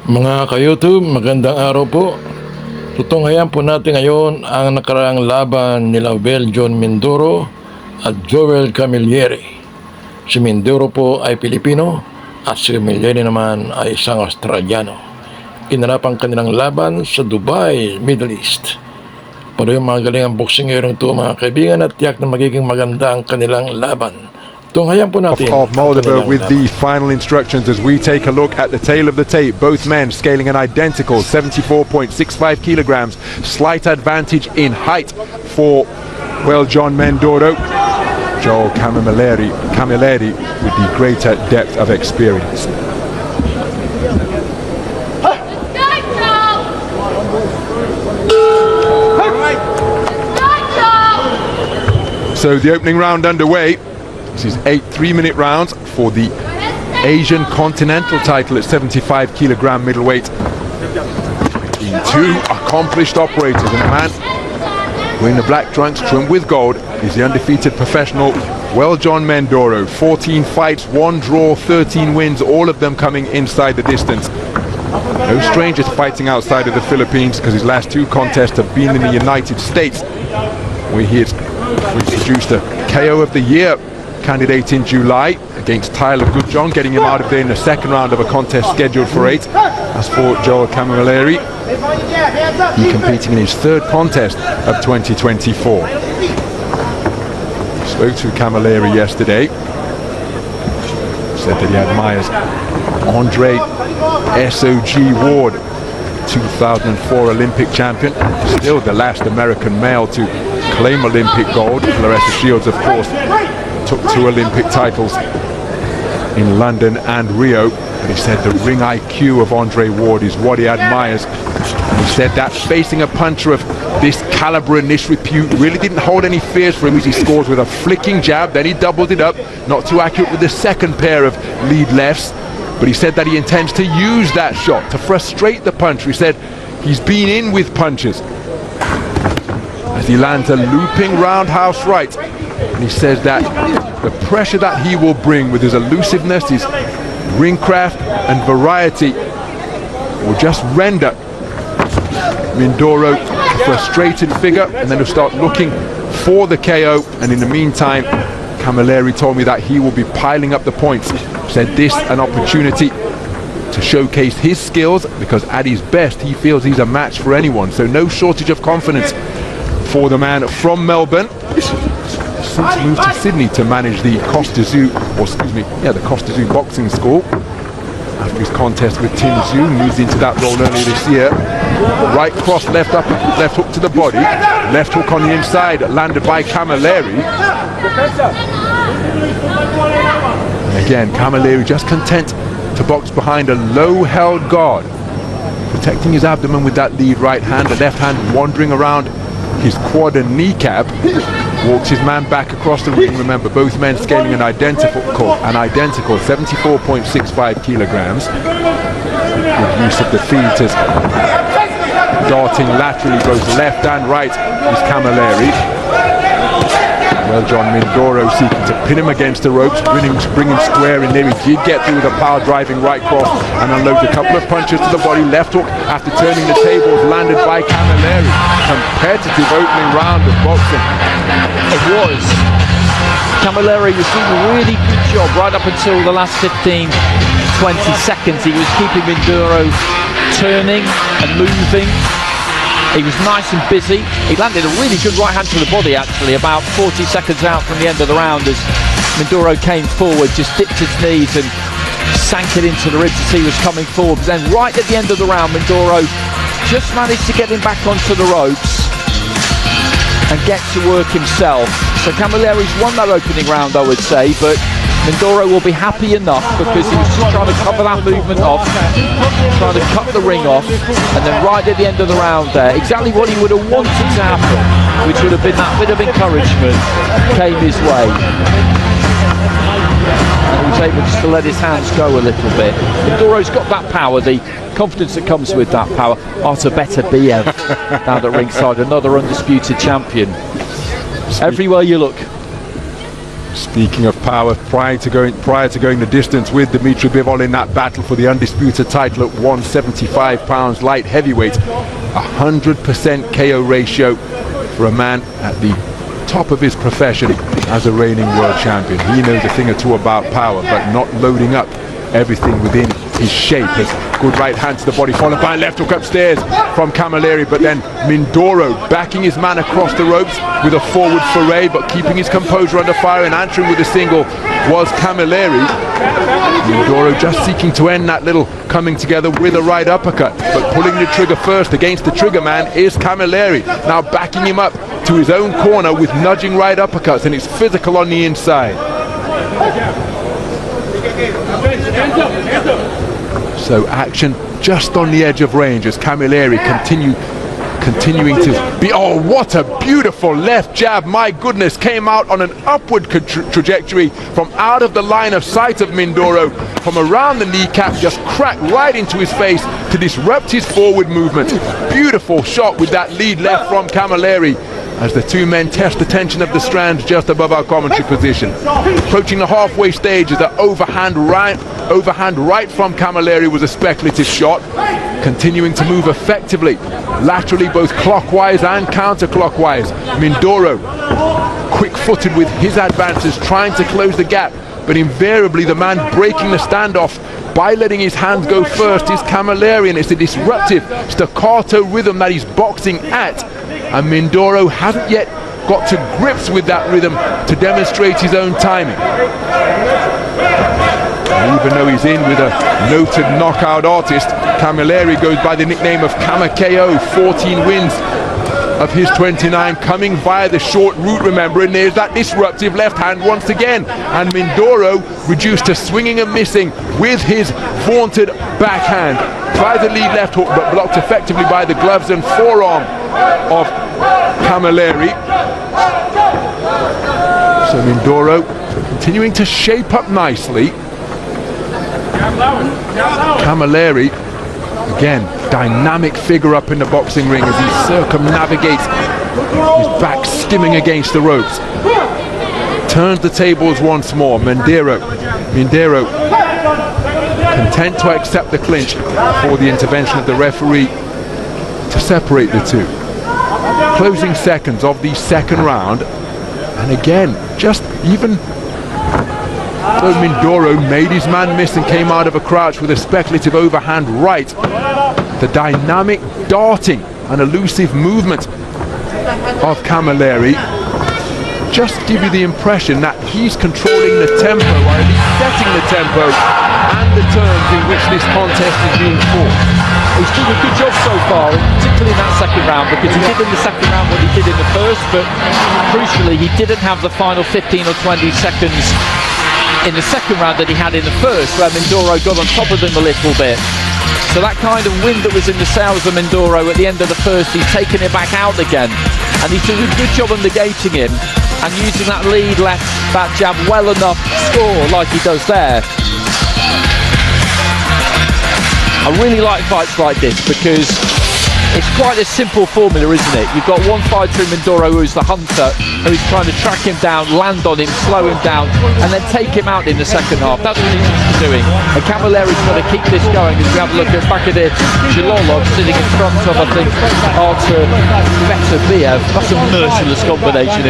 Mga ka-YouTube, magandang araw po. Tutunghayan po natin ngayon ang nakaraang laban nila John Mindoro at Joel CAMILLERI. Si Mindoro po ay Pilipino at si CAMILLERI naman ay isang Australiano. Kinarap ang kanilang laban sa Dubai, Middle East. Pero yung mga galing ang boksingero ito mga kaibigan at tiyak na magiging maganda ang kanilang laban. Tunghayan po natin of Mindoro with the final instructions as we take a look at the tail of the tape. Both men scaling an identical 74.65 kilograms. Slight advantage in height for, well, John Mindoro. Joel Camilleri with the greater depth of experience. So the opening round underway. This is 8 3-minute rounds for the Asian Continental title at 75 kilogram middleweight. Between two accomplished operators, and a man wearing the black trunks trimmed with gold is the undefeated professional, well, John Mindoro. 14 fights, 1 draw, 13 wins, all of them coming inside the distance. No stranger to fighting outside of the Philippines, because his last 2 contests have been in the United States, where he has produced a KO of the year candidate in July against TALO, getting him out of there in the second round of a contest scheduled for 8. As for Joel Camilleri, he competing in his 3rd contest of 2024. Spoke to Camilleri yesterday, said that he admires Andre SOG Ward, 2004 Olympic champion, still the last American male to claim Olympic gold. Claressa Shields, of course, took 2 Olympic titles in London and Rio, and he said the ring IQ of Andre Ward is what he admires. And he said that facing a puncher of this caliber and this repute really didn't hold any fears for him, as he scores with a flicking jab, then he doubled it up, not too accurate with the second pair of lead lefts, but he said that he intends to use that shot to frustrate the puncher. He said he's been in with punches as he lands a looping roundhouse right. And he says that the pressure that he will bring with his elusiveness, his ring craft and variety will just render Mindoro a frustrated figure, and then he'll start looking for the KO. And in the meantime, Camilleri told me that he will be piling up the points. Said this an opportunity to showcase his skills, because at his best he feels he's a match for anyone. So no shortage of confidence for the man from Melbourne. Since moved to Sydney to manage the Costa Zoo boxing school. After his contest with Tim Zhu, moved into that role earlier this year. Right cross, left hook to the body, left hook on the inside, landed by Camilleri. Again, Camilleri just content to box behind a low-held guard, protecting his abdomen with that lead right hand, the left hand wandering around his quad and kneecap. Walks his man back across the ring. Remember, both men scaling an identical 74.65 kilograms. Good use of the feet as darting laterally, both left and right, is Camilleri. Well, John Mindoro seeking to pin him against the ropes, bring him square in there. He did get through with a power driving right cross and unloads a couple of punches to the body. Left hook after turning the tables, landed by Camilleri. Competitive opening round of boxing. It was. Camilleri was doing a really good job right up until the last 15-20 seconds. He was keeping Mindoro turning and moving. He was nice and busy. He landed a really good right hand to the body, actually, about 40 seconds out from the end of the round, as Mindoro came forward, just dipped his knees and sank it into the ribs as he was coming forward. But then right at the end of the round, Mindoro just managed to get him back onto the ropes and get to work himself. So Camilleri's won that opening round, I would say, but Mindoro will be happy enough, because he was just trying to cover that movement off, trying to cut the ring off, and then right at the end of the round there, exactly what he would have wanted to happen, which would have been that bit of encouragement, came his way. And he was able just to let his hands go a little bit. Mindoro's got that power, the confidence that comes with that power. Arta better BM down at ringside, another undisputed champion. Everywhere you look. Speaking of power, prior to going the distance with Dmitry Bivol in that battle for the undisputed title at 175 pounds light heavyweight, 100% KO ratio for a man at the top of his profession as a reigning world champion. He knows a thing or two about power, but not loading up everything within his shape. Has good right hand to the body, followed by a left hook upstairs from Camilleri, but then Mindoro backing his man across the ropes with a forward foray, but keeping his composure under fire and answering with a single was Camilleri. Mindoro just seeking to end that little coming together with a right uppercut, but pulling the trigger first against the trigger man is Camilleri, now backing him up to his own corner with nudging right uppercuts, and it's physical on the inside. So action just on the edge of range as Camilleri continuing to be, oh, what a beautiful left jab, my goodness, came out on an upward trajectory from out of the line of sight of Mindoro, from around the kneecap, just cracked right into his face to disrupt his forward movement. Beautiful shot with that lead left from Camilleri as the two men test the tension of the strands just above our commentary position. Approaching the halfway stage as the overhand right from Camilleri was a speculative shot. Continuing to move effectively, laterally both clockwise and counterclockwise. Mindoro, quick-footed with his advances, trying to close the gap, but invariably the man breaking the standoff by letting his hands go first is Camilleri, and it's a disruptive staccato rhythm that he's boxing at, and Mindoro hasn't yet got to grips with that rhythm to demonstrate his own timing. Even though he's in with a noted knockout artist, Camilleri goes by the nickname of Kama KO, 14 wins of his 29 coming via the short route, remember, and there's that disruptive left hand once again, and Mindoro reduced to swinging and missing with his vaunted backhand. Tries the lead left hook but blocked effectively by the gloves and forearm of Camilleri. So Mindoro continuing to shape up nicely. Camilleri, again, dynamic figure up in the boxing ring as he circumnavigates, his back skimming against the ropes. Turns the tables once more. Mindoro content to accept the clinch for the intervention of the referee to separate the two. Closing seconds of the second round, and again, just even though Mindoro made his man miss and came out of a crouch with a speculative overhand right, the dynamic darting and elusive movement of Camilleri just give you the impression that he's controlling the tempo, or at least setting the tempo and the terms in which this contest is being fought. He's doing a good job so far, particularly in that second round, because he did in the second round what he did in the first, but crucially he didn't have the final 15 or 20 seconds in the second round that he had in the first, where Mindoro got on top of him a little bit. So that kind of wind that was in the sails of Mindoro at the end of the first, he's taken it back out again, and he's doing a good job of negating him and using that lead left back jab well enough to score like he does there. I really like fights like this because it's quite a simple formula, isn't it? You've got one fighter in Mindoro who's the hunter, who's trying to track him down, land on him, slow him down, and then take him out in the second half. That's what he's used to doing. And Camilleri's got to keep this going as we have a look at back of it. Jalolov sitting in front of, I think, Artur Beterbiev. That's a merciless combination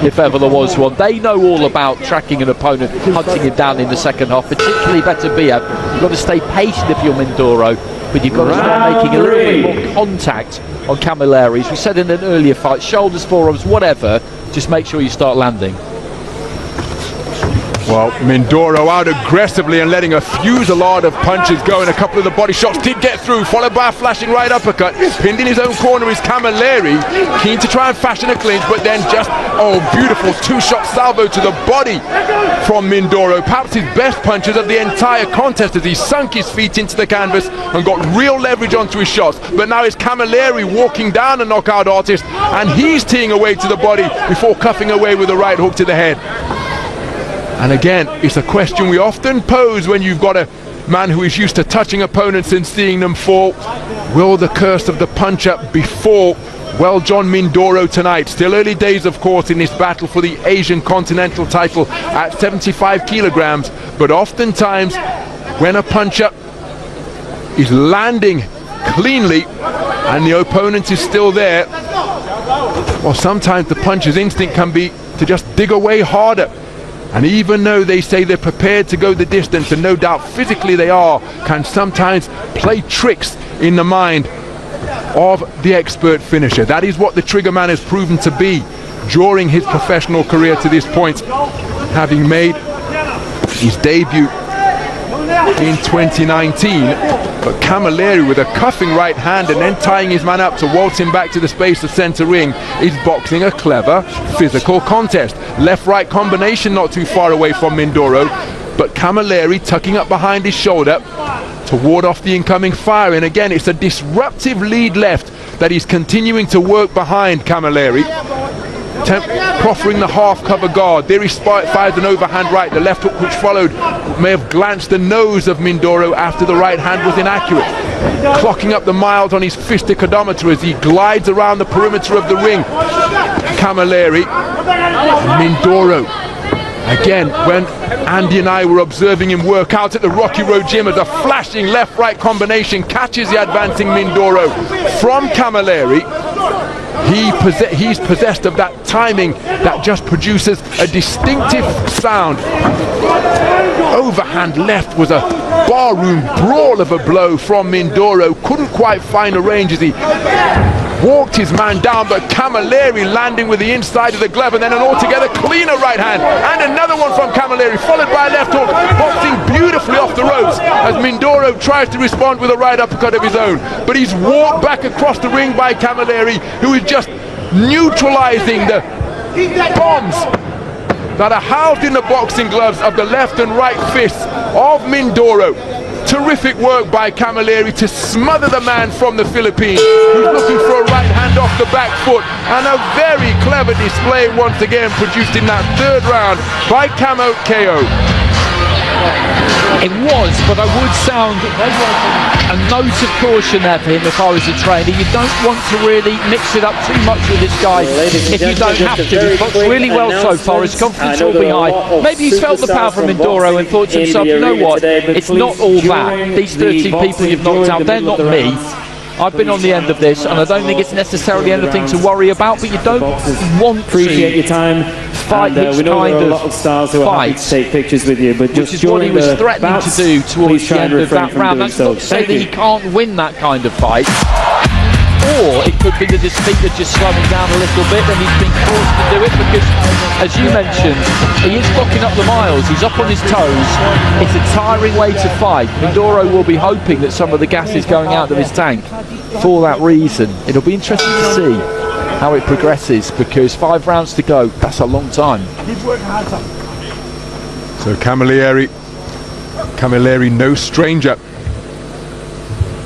if ever there was one. They know all about tracking an opponent, hunting him down in the second half, particularly Beterbiev. You've got to stay patient if you're Mindoro, but you've got to start making a little bit more contact on Camilleri. As we said in an earlier fight, shoulders, forearms, whatever, just make sure you start landing. Well, Mindoro out aggressively and letting a fusillade of punches go, and a couple of the body shots did get through, followed by a flashing right uppercut. Pinned in his own corner is Camilleri, keen to try and fashion a clinch, but then just, oh, beautiful two-shot salvo to the body from Mindoro. Perhaps his best punches of the entire contest as he sunk his feet into the canvas and got real leverage onto his shots. But now it's Camilleri walking down a knockout artist, and he's teeing away to the body before cuffing away with a right hook to the head. And again, it's a question we often pose when you've got a man who is used to touching opponents and seeing them fall. Will the curse of the punch-up befall Well, John Mindoro tonight. Still early days, of course, in this battle for the Asian Continental title at 75 kilograms. But oftentimes, when a puncher is landing cleanly and the opponent is still there, well, sometimes the puncher's instinct can be to just dig away harder. And even though they say they're prepared to go the distance, and no doubt physically they are, can sometimes play tricks in the mind of the expert finisher. That is what the Triggerman has proven to be during his professional career to this point, having made his debut in 2019. But Camilleri, with a cuffing right hand and then tying his man up to waltz him back to the space of centre ring, is boxing a clever physical contest. Left-right combination not too far away from Mindoro, but Camilleri tucking up behind his shoulder to ward off the incoming fire. And again, it's a disruptive lead left that he's continuing to work behind Camilleri, proffering the half cover guard. There he fired an overhand right. The left hook which followed may have glanced the nose of Mindoro after the right hand was inaccurate. Clocking up the miles on his fistic odometer as he glides around the perimeter of the ring. Camilleri, Mindoro. Again, when Andy and I were observing him work out at the Rocky Road Gym, as a flashing left-right combination catches the advancing Mindoro from Camilleri. He's possessed of that timing that just produces a distinctive sound. Overhand left was a barroom brawl of a blow from Mindoro. Couldn't quite find a range as he walked his man down, but Camilleri landing with the inside of the glove, and then an altogether cleaner right hand, and another one from Camilleri, followed by a left hook, boxing beautifully off the ropes as Mindoro tries to respond with a right uppercut of his own. But he's walked back across the ring by Camilleri, who is just neutralizing the bombs that are housed in the boxing gloves of the left and right fists of Mindoro. Terrific work by Camilleri to smother the man from the Philippines, who's looking for a right hand off the back foot, and a very clever display once again produced in that third round by Camo KO. It was, but I would sound a note of caution there for him if I was a trainer. You don't want to really mix it up too much with this guy if you don't have to. He's boxed really well so far, his confidence will be high. Maybe he's felt the power from Mindoro and thought to himself, you know what, it's not all that. These 13 people you've knocked out, they're not me. I've been on the end of this, and I don't think it's necessarily anything to worry about, but you don't want appreciate your time. Fight we know there are a lot of stars who are happy to take pictures with you, but just which is what he was threatening to do towards the end of that round. That's not to say that he can't win that kind of fight, or it could be the defeat that just slowed him down a little bit, and he's been forced to do it because, as you mentioned, he is blocking up the miles, he's up on his toes. It's a tiring way to fight. Mindoro will be hoping that some of the gas is going out of his tank for that reason. It'll be interesting to see how it progresses, because 5 rounds to go, that's a long time. So Camilleri, no stranger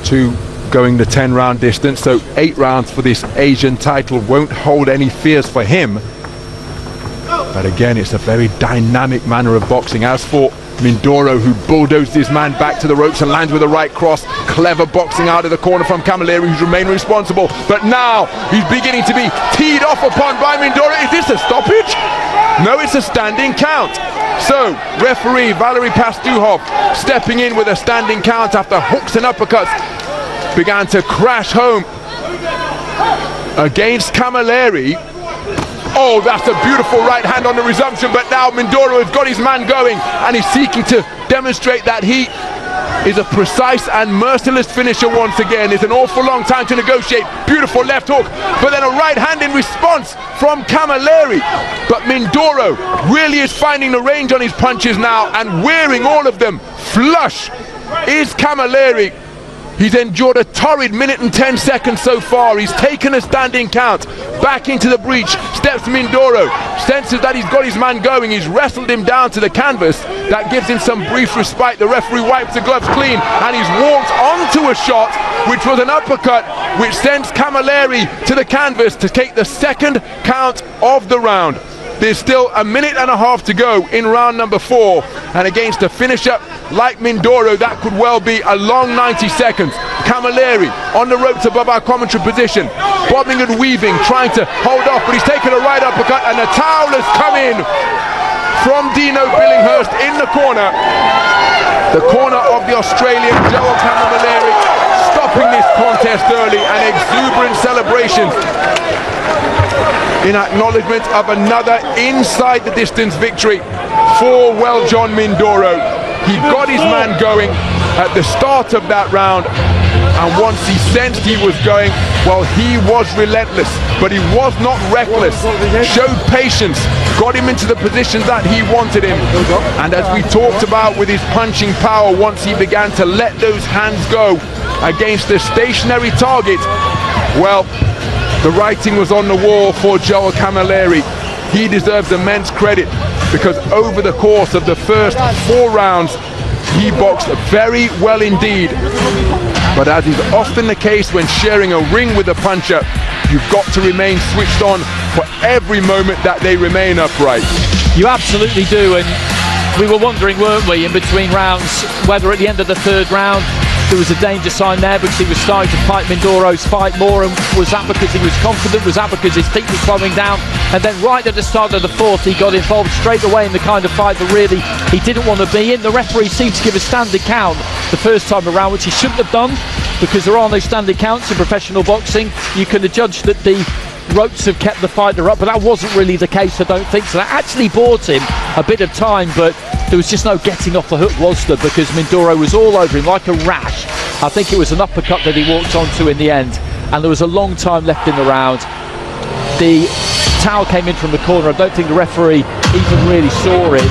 to going the 10-round distance, so 8 rounds for this Asian title won't hold any fears for him. But again, it's a very dynamic manner of boxing. As for Mindoro, who bulldozed his man back to the ropes and lands with a right cross. Clever boxing out of the corner from Camilleri, who's remained responsible. But now he's beginning to be teed off upon by Mindoro. Is this a stoppage? No, it's a standing count. So, referee Valery Pastuhov stepping in with a standing count after hooks and uppercuts began to crash home against Camilleri. Oh, that's a beautiful right hand on the resumption, but now Mindoro has got his man going, and he's seeking to demonstrate that he is a precise and merciless finisher once again. It's an awful long time to negotiate. Beautiful left hook, but then a right hand in response from Camilleri. But Mindoro really is finding the range on his punches now and wearing all of them flush. Is Camilleri. He's endured a torrid minute and 10 seconds so far. He's taken a standing count. Back into the breach steps Mindoro. Senses that he's got his man going. He's wrestled him down to the canvas. That gives him some brief respite. The referee wipes the gloves clean, and he's walked onto a shot, which was an uppercut, which sends Camilleri to the canvas to take the second count of the round. There's still a minute and a half to go in round number 4, and against a finisher like Mindoro, that could well be a long 90 seconds. Camilleri on the ropes above our commentary position, bobbing and weaving, trying to hold off, but he's taken a right uppercut, and the towel has come in from Dino Billinghurst in the corner of the Australian Joel Camilleri, stopping this contest early, and exuberant celebrations in acknowledgement of another inside the distance victory for John Mindoro. He got his man going at the start of that round, and once he sensed he was going, well, he was relentless, but he was not reckless. Showed patience, got him into the positions that he wanted him, and as we talked about with his punching power, once he began to let those hands go against the stationary target, well, the writing was on the wall for Joel Camilleri. He deserves immense credit, because over the course of the first 4 rounds, he boxed very well indeed. But as is often the case when sharing a ring with a puncher, you've got to remain switched on for every moment that they remain upright. You absolutely do, and we were wondering, weren't we, in between rounds, whether at the end of the 3rd round there was a danger sign there, because he was starting to fight Mindoro's fight more, and was that because he was confident, was that because his feet were slowing down? And then right at the start of the 4th, he got involved straight away in the kind of fight that really he didn't want to be in. The referee seemed to give a standing count the first time around, which he shouldn't have done, because there are no standing counts in professional boxing. You can judge that the ropes have kept the fighter up, but that wasn't really the case, I don't think. So that actually bought him a bit of time, but there was just no getting off the hook, was there? Because Mindoro was all over him like a rash. I think it was an uppercut that he walked onto in the end, and there was a long time left in the round. The towel came in from the corner. I don't think the referee even really saw it,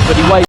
but he waved